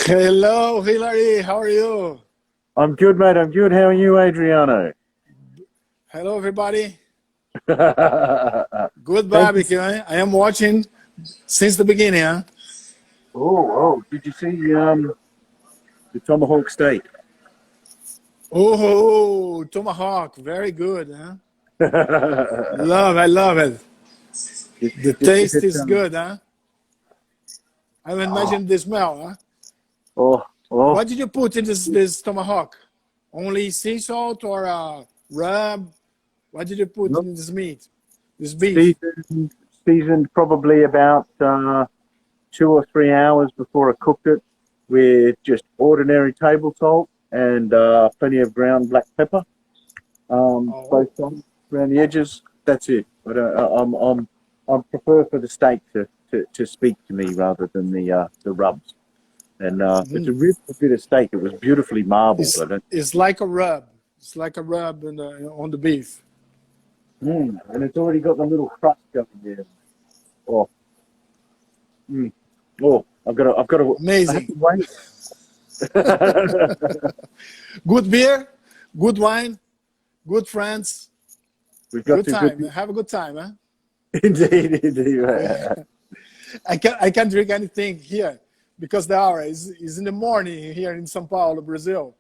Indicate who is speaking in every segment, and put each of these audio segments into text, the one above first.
Speaker 1: Hello, Hilary. How are you?
Speaker 2: I'm good, mate. I'm good. How are you, Adriano?
Speaker 1: Hello, everybody.
Speaker 2: Oh,
Speaker 1: Good barbecue. Eh? I am watching since the beginning. Huh?
Speaker 2: did you see the tomahawk steak?
Speaker 1: Oh, tomahawk. Very good. Huh? I love it. The taste is good. Huh? I can imagine the smell. Huh?
Speaker 2: oh,
Speaker 1: What did you put in this tomahawk? Only sea salt or rub? What did you put
Speaker 2: look,
Speaker 1: in this meat? This beef?
Speaker 2: seasoned probably about 2 or 3 hours before I cooked it with just ordinary table salt and plenty of ground black pepper. Both sides around the edges. That's it. But I prefer for the steak to speak to me rather than the rubs. And it's a real bit of steak. It was beautifully marbled.
Speaker 1: It's like a rub. It's like a rub on the beef.
Speaker 2: And it's already got the little crust going there. Oh, I've got to.
Speaker 1: Amazing.
Speaker 2: Wait.
Speaker 1: Good beer, good wine, good friends.
Speaker 2: Good
Speaker 1: time. Have a good time, huh?
Speaker 2: Indeed.
Speaker 1: I can't drink anything here because the hour is in the morning here in São Paulo, Brazil.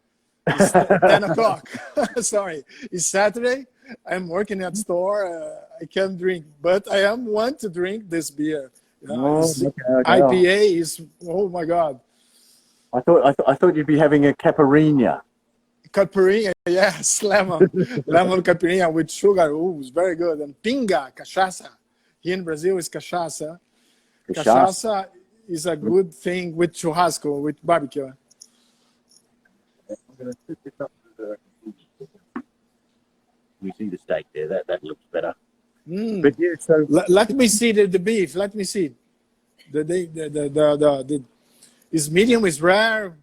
Speaker 1: It's 10 o'clock. Sorry, it's Saturday. I'm working at store. I can't drink, but I am want to drink this beer. Okay. IPA is, oh my God.
Speaker 2: I thought you'd be having a caipirinha.
Speaker 1: Caipirinha, yes, lemon caipirinha with sugar. Oh, it's very good. And pinga, cachaça. Here in Brazil is cachaça. Cachaça is a good thing with churrasco, with barbecue.
Speaker 2: I'm going to put this up to you see the steak there. That looks better. But yeah, so
Speaker 1: let me see the beef. Let me see. The is medium, is rare.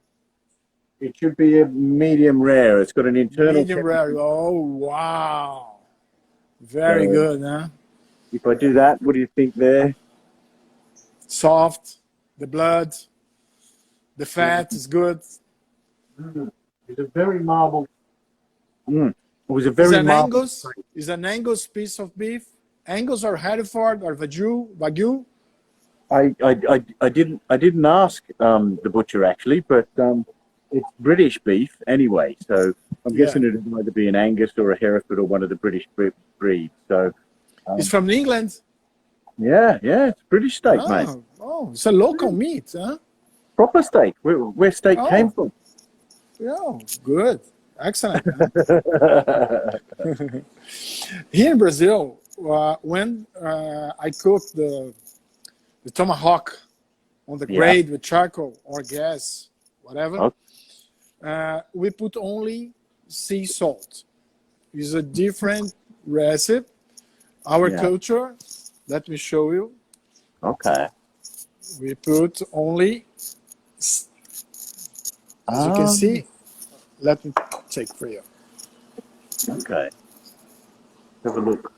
Speaker 2: It should be a medium rare. It's got an internal
Speaker 1: medium rare. Oh wow, very good, huh?
Speaker 2: If I do that, what do you think there?
Speaker 1: Soft, the blood, the fat is good.
Speaker 2: It's a very marbled. It was a very
Speaker 1: Angus. Is an Angus piece of beef? Angus or Hereford or Wagyu?
Speaker 2: I didn't ask the butcher actually, but it's British beef anyway, so I'm guessing it would either be an Angus or a Hereford or one of the British breeds. So
Speaker 1: it's from England.
Speaker 2: Yeah, it's British steak, mate.
Speaker 1: Oh, it's a local meat, huh?
Speaker 2: Proper steak. Where steak came from.
Speaker 1: Yeah, good. Excellent. Huh? Here in Brazil, when I cook the tomahawk on the grate with charcoal or gas, whatever, we put only sea salt. It's a different recipe. Our culture, let me show you.
Speaker 2: Okay.
Speaker 1: We put only, as you can see, let me take for you.
Speaker 2: Okay. Have a look.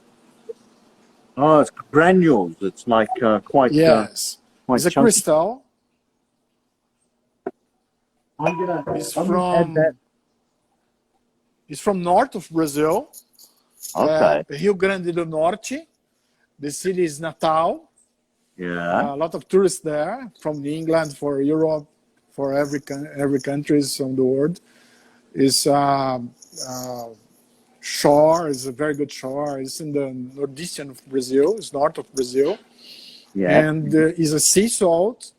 Speaker 2: Oh, it's granules. It's like quite.
Speaker 1: Yes.
Speaker 2: Quite
Speaker 1: it's a
Speaker 2: chunky.
Speaker 1: crystal. It's from north of Brazil.
Speaker 2: Okay.
Speaker 1: Rio Grande do Norte. The city is Natal.
Speaker 2: Yeah.
Speaker 1: A lot of tourists there from England, for Europe, for every countries on the world. It's shore. It's a very good shore. It's in the northeastern of Brazil. It's north of Brazil.
Speaker 2: Yeah.
Speaker 1: And it's a sea salt,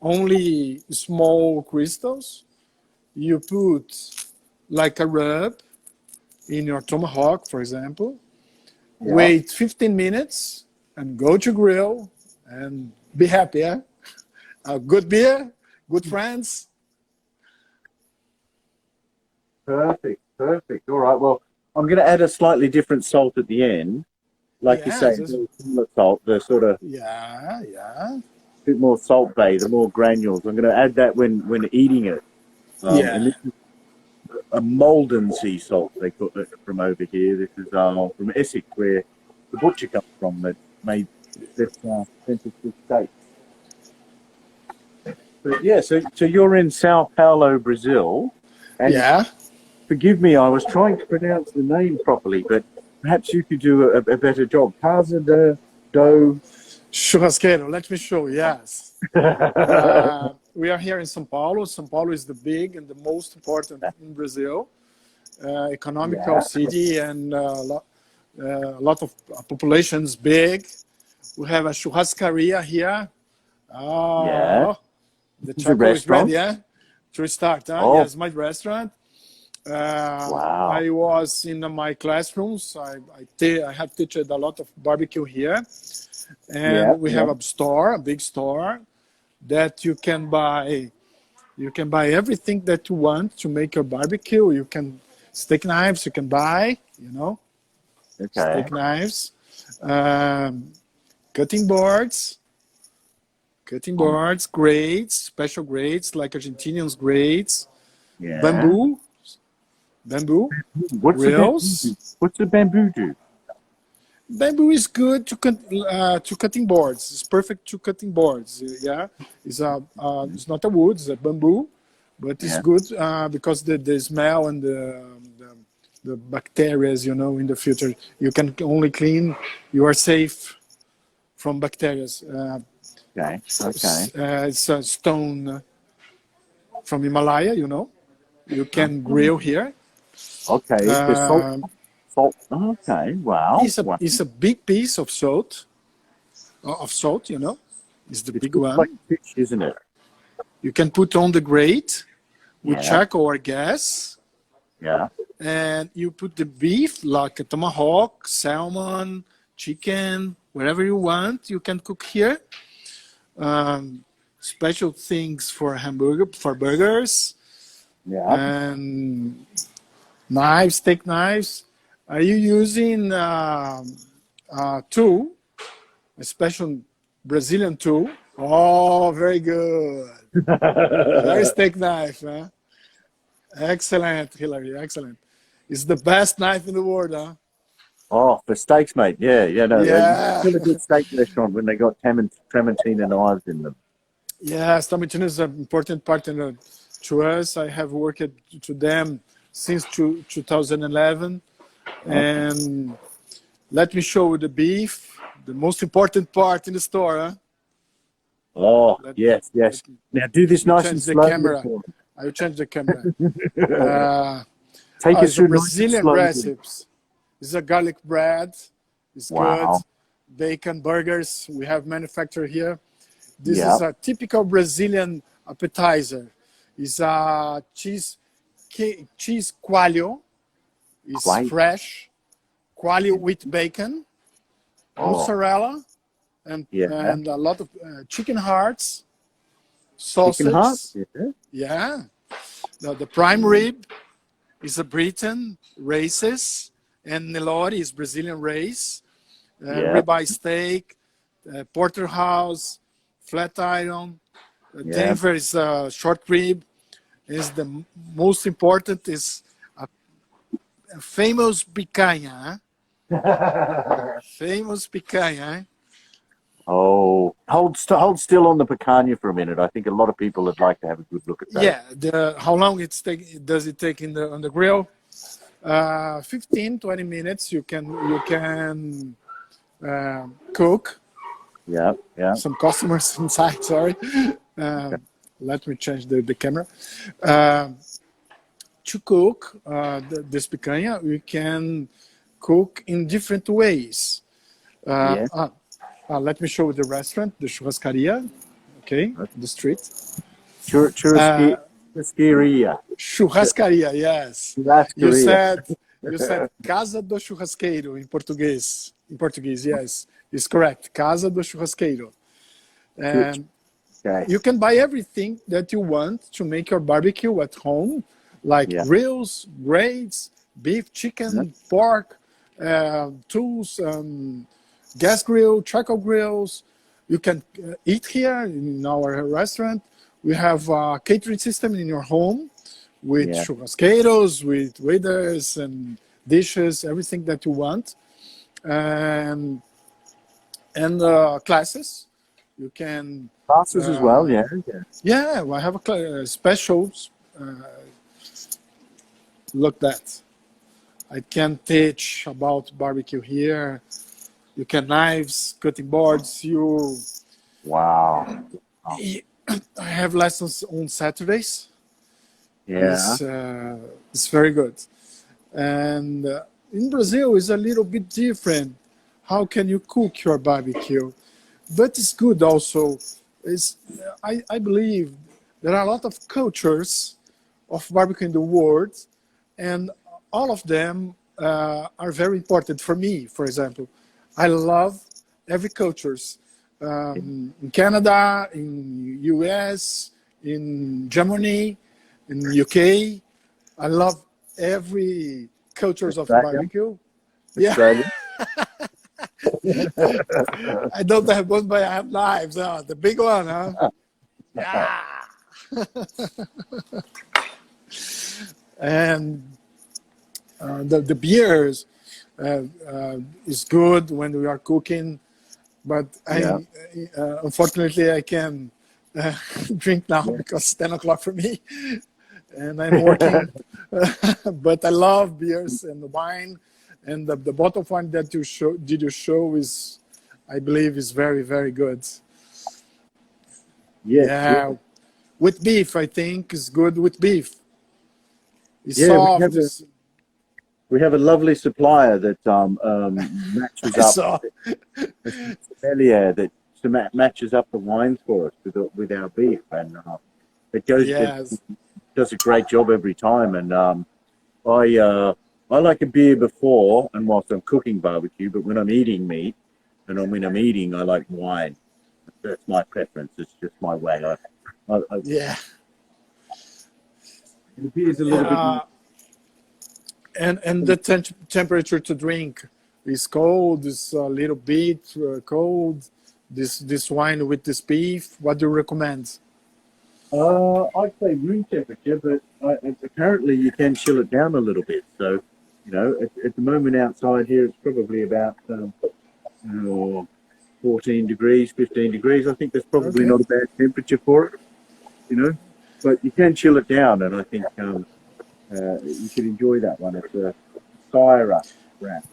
Speaker 1: only small crystals. You put like a rub in your tomahawk, for example. Yeah. Wait 15 minutes and go to grill and be happy. Yeah? Good beer, good friends.
Speaker 2: Perfect. All right. Well, I'm going to add a slightly different salt at the end. Like you say, the salt, the sort of a bit more salt bay, the more granules. I'm going to add that when eating it. And this is a Malden sea salt they put it from over here. This is from Essex, where the butcher comes from. That made this steak. But yeah, so you're in Sao Paulo, Brazil, and
Speaker 1: Yeah.
Speaker 2: forgive me, I was trying to pronounce the name properly, but perhaps you could do a better job. Casa do.
Speaker 1: Churrasqueiro, let me show. Yes. We are here in São Paulo. São Paulo is the big and the most important in Brazil, economical city, and a lot of populations big. We have a churrascaria here. The chocolate is ready, yeah? To start, huh?
Speaker 2: Oh.
Speaker 1: Yes, my restaurant. I was in my classrooms. I have taught a lot of barbecue here. And we have a store, a big store, that you can buy. You can buy everything that you want to make your barbecue. You can steak knives. You can buy, steak knives, cutting boards, grades, special grades like Argentinians grades, bamboo, reels.
Speaker 2: What's the bamboo do?
Speaker 1: Bamboo is good to cutting boards. It's perfect to cutting boards. Yeah, it's not a wood, it's a bamboo, but it's good because the smell and the bacteria, in the future you can only clean. You are safe from bacteria.
Speaker 2: Okay.
Speaker 1: It's a stone from Himalaya. You can grill here.
Speaker 2: Okay. Salt. Okay. Wow.
Speaker 1: It's a big piece of salt. It's the big one.
Speaker 2: Like fish, isn't it?
Speaker 1: You can put on the grate with charcoal or gas.
Speaker 2: Yeah.
Speaker 1: And you put the beef, like a tomahawk, salmon, chicken, whatever you want. You can cook here. Special things for burgers.
Speaker 2: Yeah.
Speaker 1: And knives, steak knives. Are you using a tool, a special Brazilian tool? Oh, very good. Very steak knife, huh? Excellent, Hilary, excellent. It's the best knife in the world, huh?
Speaker 2: Oh, for steaks, mate. Yeah. It's still a good steak restaurant when they got Tramontina knives in them.
Speaker 1: Yes, Tramontina is an important partner to us. I have worked to them since 2011. And let me show you the beef, the most important part in the store. Huh?
Speaker 2: Oh, yes. Now do this nice and slow.
Speaker 1: I will change the camera.
Speaker 2: Take us through
Speaker 1: Brazilian recipes. This is a garlic bread. It's good. Bacon burgers. We have manufactured here. This is a typical Brazilian appetizer. It's a cheese coalho. It's fresh, quality with bacon, mozzarella, and a lot of chicken hearts, sausage. The prime rib is a Britain races, and Nelore is Brazilian race. Ribeye steak, porterhouse, flat iron. Denver is short rib. Is the most important is famous picanha. Famous picanha.
Speaker 2: Oh, hold still on the picanha for a minute. I think a lot of people would like to have a good look at that.
Speaker 1: Yeah, how long does it take on the grill? 15-20 minutes. You can cook.
Speaker 2: Yeah.
Speaker 1: Some customers inside. Sorry. Let me change the camera. To cook this picanha, we can cook in different ways. Let me show you the restaurant, the churrascaria. Okay, the street.
Speaker 2: Churrascaria.
Speaker 1: Churrascaria, yes.
Speaker 2: Churrascaria.
Speaker 1: You said Casa do Churrasqueiro in Portuguese. In Portuguese, yes, it's correct. Casa do Churrasqueiro. And you can buy everything that you want to make your barbecue at home, like grills, grates, beef, chicken, pork, tools, gas grill, charcoal grills. You can eat here in our restaurant. We have a catering system in your home with churrasqueiros, with waiters and dishes, everything that you want. And classes. You can.
Speaker 2: Classes as well, yeah.
Speaker 1: Yeah, I have a specials. Look that. I can teach about barbecue here. You can knives, cutting boards.
Speaker 2: Wow.
Speaker 1: I have lessons on Saturdays.
Speaker 2: Yeah.
Speaker 1: It's very good. And in Brazil, it's a little bit different. How can you cook your barbecue? But it's good also. I believe there are a lot of cultures of barbecue in the world, and all of them are very important for me. For example, I love every cultures. In Canada, in US, in Germany, in UK. I love every cultures of barbecue.
Speaker 2: Australia.
Speaker 1: I don't have one, but I have knives. The big one, huh? Yeah. And the beers is good when we are cooking, but unfortunately I can drink now because it's 10 o'clock for me, and I'm working. But I love beers and wine. And the bottle of wine that you show is, I believe, is very, very good. Yeah. With beef, I think is good with beef. It's soft.
Speaker 2: We have a lovely supplier that matches up. That matches up the wines for us with our beef, and it does a great job every time. And I like a beer before and whilst I'm cooking barbecue, but when I'm eating meat and when I'm eating, I like wine. That's my preference. It's just my way.
Speaker 1: Yeah.
Speaker 2: The beer's a little bit more.
Speaker 1: And the temperature to drink is cold. It's a little bit cold. This wine with this beef. What do you recommend?
Speaker 2: I'd say room temperature, but apparently you can chill it down a little bit. So, at the moment outside here, it's probably about 14 degrees, 15 degrees. I think that's probably not a bad temperature for it, but you can chill it down, and I think you should enjoy that one. It's a Syra wrap.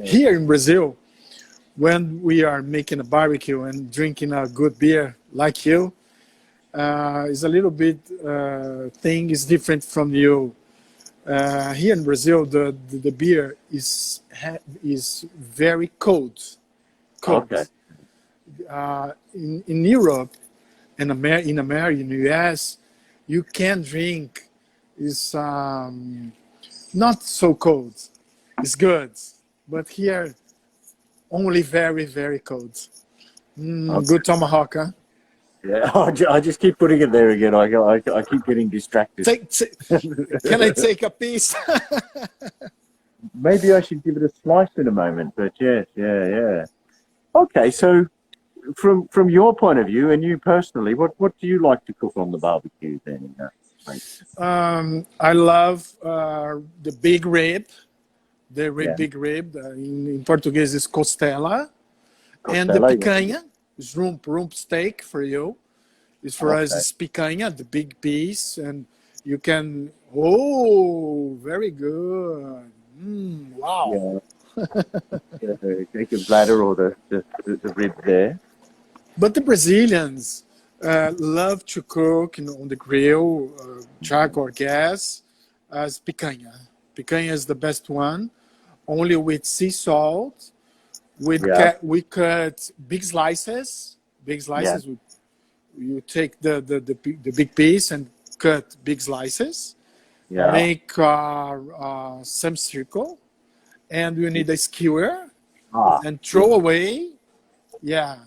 Speaker 1: Here in Brazil, when we are making a barbecue and drinking a good beer like you, is a little bit thing is different from you. Here in Brazil, the beer is very cold.
Speaker 2: Okay.
Speaker 1: In Europe, in America, in the US, you can drink. Is not so cold. It's good, but here only very, very cold. Good tomahawk, huh?
Speaker 2: Yeah, I just keep putting it there again. I keep getting distracted.
Speaker 1: Can I take a piece?
Speaker 2: Maybe I should give it a slice in a moment, but yes, yeah. Okay, so from your point of view and you personally, what do you like to cook on the barbecue then?
Speaker 1: I love the big rib, big rib. In Portuguese is costela, and the picanha is rump steak for you. It's for us is picanha, the big piece, and you can. Oh, very good. Wow.
Speaker 2: Take a bladder or the rib there.
Speaker 1: But the Brazilians love to cook on the grill, charcoal or gas, as picanha. Picanha is the best one, only with sea salt. We cut big slices. You take the big piece and cut big slices. Yeah. Make some circle, and you need a skewer and throw away. Yeah.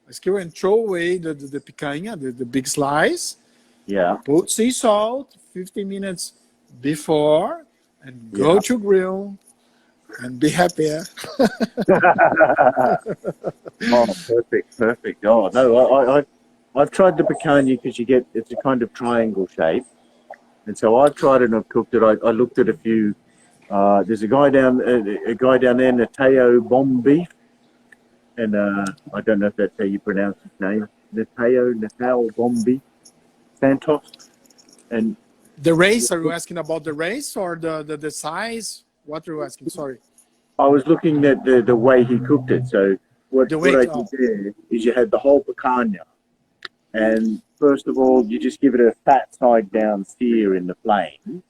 Speaker 1: Skewer and throw away the picanha, the big slice.
Speaker 2: Yeah.
Speaker 1: Put sea salt 15 minutes before and go to grill and be happy.
Speaker 2: Oh, perfect. Oh no, I've tried the picanha because it's a kind of triangle shape, and so I've tried it and I've cooked it. I looked at a few. There's a guy down there, Nateo Bomb Beef. and I don't know if that's how you pronounce his name, Natao Bombi Santos. And
Speaker 1: The race, are you asking about the race or the size? What are you asking? Sorry.
Speaker 2: I was looking at the way he cooked it. So what
Speaker 1: The
Speaker 2: I
Speaker 1: weight.
Speaker 2: did there is you had the whole picanha, and first of all you just give it a fat side down sear in the flames,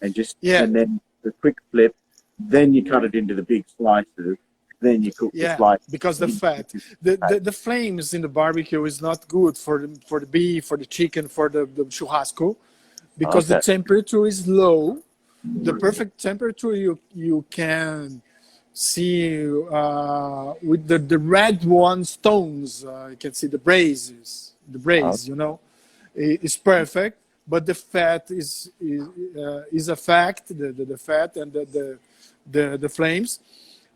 Speaker 2: and and then the quick flip, then you cut it into the big slices, then you cook the slices.
Speaker 1: Because the fat, the flames in the barbecue is not good for the beef, for the chicken, for the churrasco, because the temperature is low. The perfect temperature you can see with the red one stones. You can see the braise, you know, is perfect. But the fat is a fact. The fat and the flames.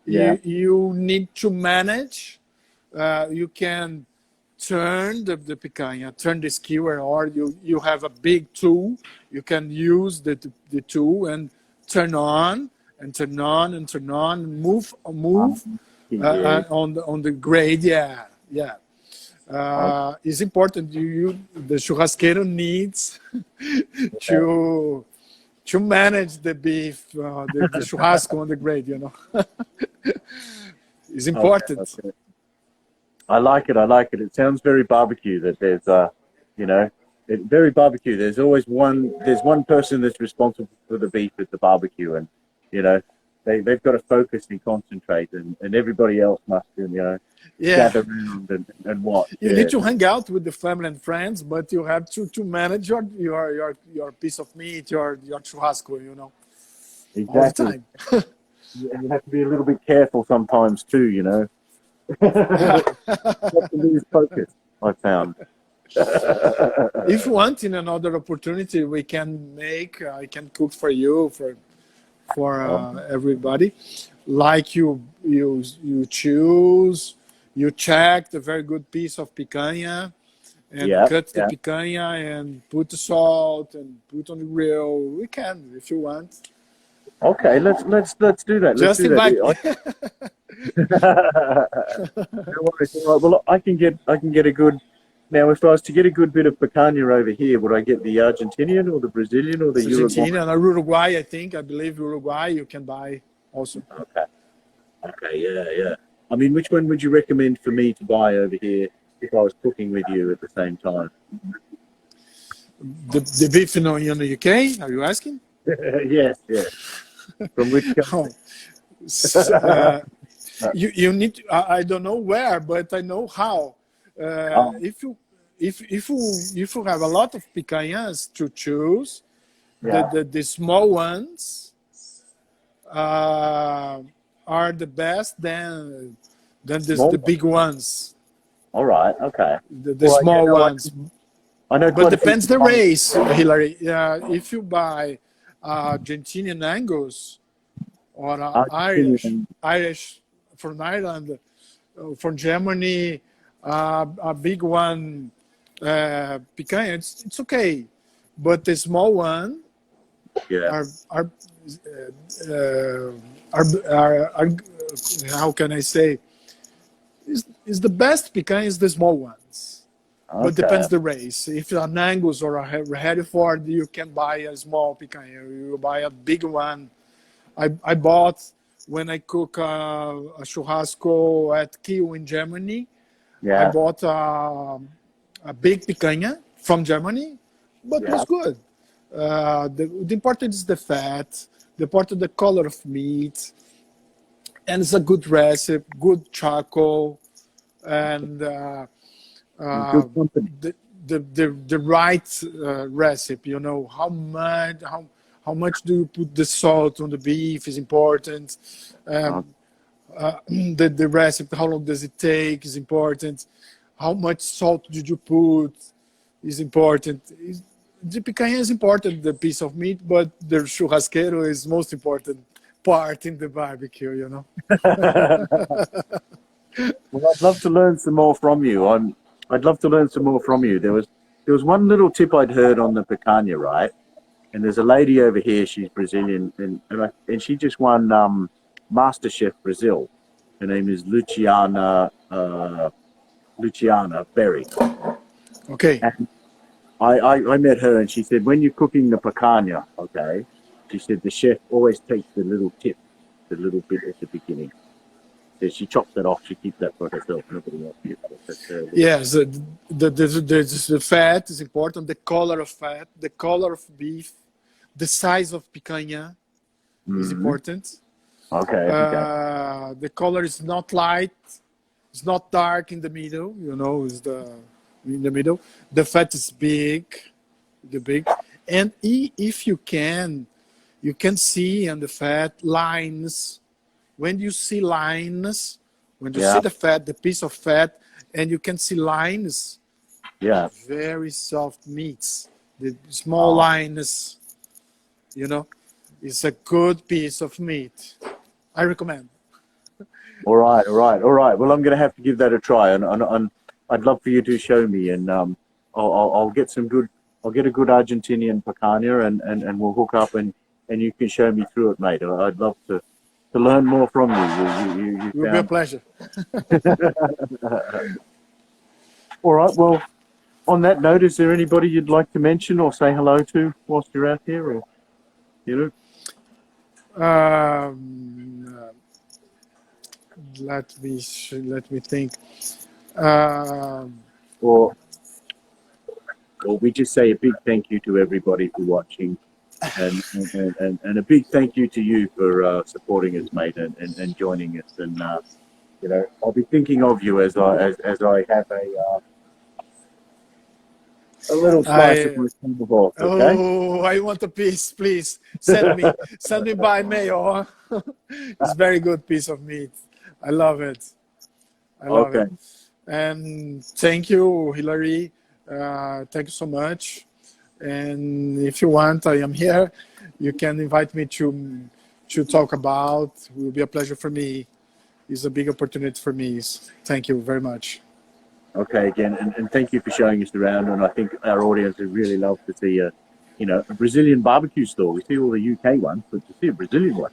Speaker 2: Yeah.
Speaker 1: You need to manage. You can turn the picanha, turn the skewer, or you have a big tool. You can use the tool and turn on and turn on and turn on and move on the grade. It's important. The churrasqueiro needs to manage the beef, the churrasco on the grade. You know, it's important.
Speaker 2: Okay. I like it. It sounds very barbecue. That there's very barbecue. There's always one person that's responsible for the beef at the barbecue, and you know they've got to focus and concentrate, and everybody else must gather around and watch.
Speaker 1: You need to hang out with the family and friends, but you have to manage your piece of meat, your churrasco, you know,
Speaker 2: exactly.
Speaker 1: all the time.
Speaker 2: You have to be a little bit careful sometimes too, you know. You have to lose focus, I found.
Speaker 1: If you want, in another opportunity, we can I can cook for you for everybody. Like you choose, you check the very good piece of picanha and cut the picanha and put the salt and put on the grill. We can, if you want.
Speaker 2: Okay, let's do that.
Speaker 1: Just invite me.
Speaker 2: No worries. All right, well, I can get a good. Now, if I was to get a good bit of picanha over here, would I get the Argentinian or the Brazilian or the
Speaker 1: Argentina and Uruguay? I believe Uruguay you can buy also.
Speaker 2: Okay, yeah. I mean, which one would you recommend for me to buy over here if I was cooking with you at the same time?
Speaker 1: The beef in the UK? Are you asking?
Speaker 2: Yes. From which country?
Speaker 1: You need. I don't know where, but I know how. If you have a lot of picanhas to choose, the small ones are the best than the big ones.
Speaker 2: All right. Okay.
Speaker 1: The small ones.
Speaker 2: I know,
Speaker 1: but depends the race, Hillary. If you buy Argentinian Angus or Irish from Ireland, from Germany, a big one, picanha, it's okay. But the small one are how can I say? Is the best picanha is the small ones. Okay. But depends the race. If you're an Angus or a Hereford, you can buy a small picanha. You buy a big one. I bought when I cook a churrasco at Kiel in Germany. I bought a big picanha from Germany, but it was good. The important is the fat. The important the color of meat, and it's a good recipe, good charcoal, and the right recipe. You know how much do you put the salt on the beef is important. The recipe, how long does it take is important. How much salt did you put is important. The picanha is important, the piece of meat, but the churrasqueiro is most important part in the barbecue, you know.
Speaker 2: Well, I'd love to learn some more from you. I'd love to learn some more from you. There was one little tip I'd heard on the picanha, right? And there's a lady over here, she's Brazilian, and she just won MasterChef Brazil. Her name is Luciana Berry.
Speaker 1: Okay.
Speaker 2: And I met her and she said, when you're cooking the picanha, okay, she said the chef always takes the little tip, the little bit at the beginning. So she chops that off, she keeps that for herself, nobody else gets it.
Speaker 1: Yes, the fat is important, the color of fat, the color of beef, the size of picanha is important.
Speaker 2: Okay.
Speaker 1: The color is not light, it's not dark in the middle, you know, it's in the middle. The fat is big, and if you can see on the fat lines. When you see lines, when you see the fat, the piece of fat, and you can see lines, very soft meats, the small lines, you know, it's a good piece of meat. I recommend.
Speaker 2: All right. Well, I'm going to have to give that a try, and I'd love for you to show me, and I'll get a good Argentinian picanha, and we'll hook up, and you can show me through it, mate. I'd love to learn more from you.
Speaker 1: It will be a pleasure.
Speaker 2: All right. Well, on that note, is there anybody you'd like to mention or say hello to whilst you're out here, or you know?
Speaker 1: Let me think.
Speaker 2: Or we just say a big thank you to everybody for watching. And a big thank you to you for supporting us, mate, and joining us. And you know, I'll be thinking of you as I have a little slice of my tomahawk. Okay?
Speaker 1: Oh, I want a piece, please. Send me by mail. It's a very good piece of meat. I love it. I love it. And thank you, Hilary. Thank you so much. And if you want, I am here. You can invite me to talk about. It will be a pleasure for me. It's a big opportunity for me. Thank you very much.
Speaker 2: Okay, again, and thank you for showing us around. And I think our audience would really love to see a Brazilian barbecue store. We see all the UK ones, but to see a Brazilian one.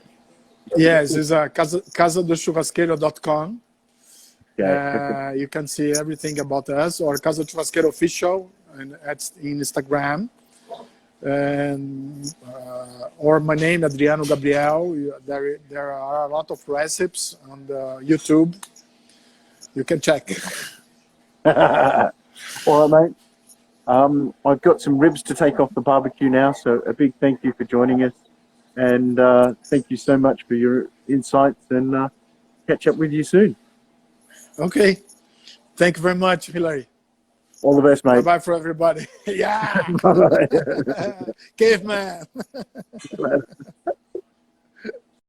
Speaker 1: Yes, it's casadochurrasqueiro.com.
Speaker 2: Okay.
Speaker 1: You can see everything about us, or Casa Churrasqueiro Official at Instagram, and or my name, Adriano Gabriel. There are a lot of recipes on the YouTube. You can check.
Speaker 2: All right, mate. I've got some ribs to take off the barbecue now, so a big thank you for joining us, and thank you so much for your insights, and catch up with you soon.
Speaker 3: Okay. Thank you very much, Hilary.
Speaker 2: All the best, mate.
Speaker 3: Bye-bye for everybody. Yeah.
Speaker 2: Bye-bye.
Speaker 3: Caveman.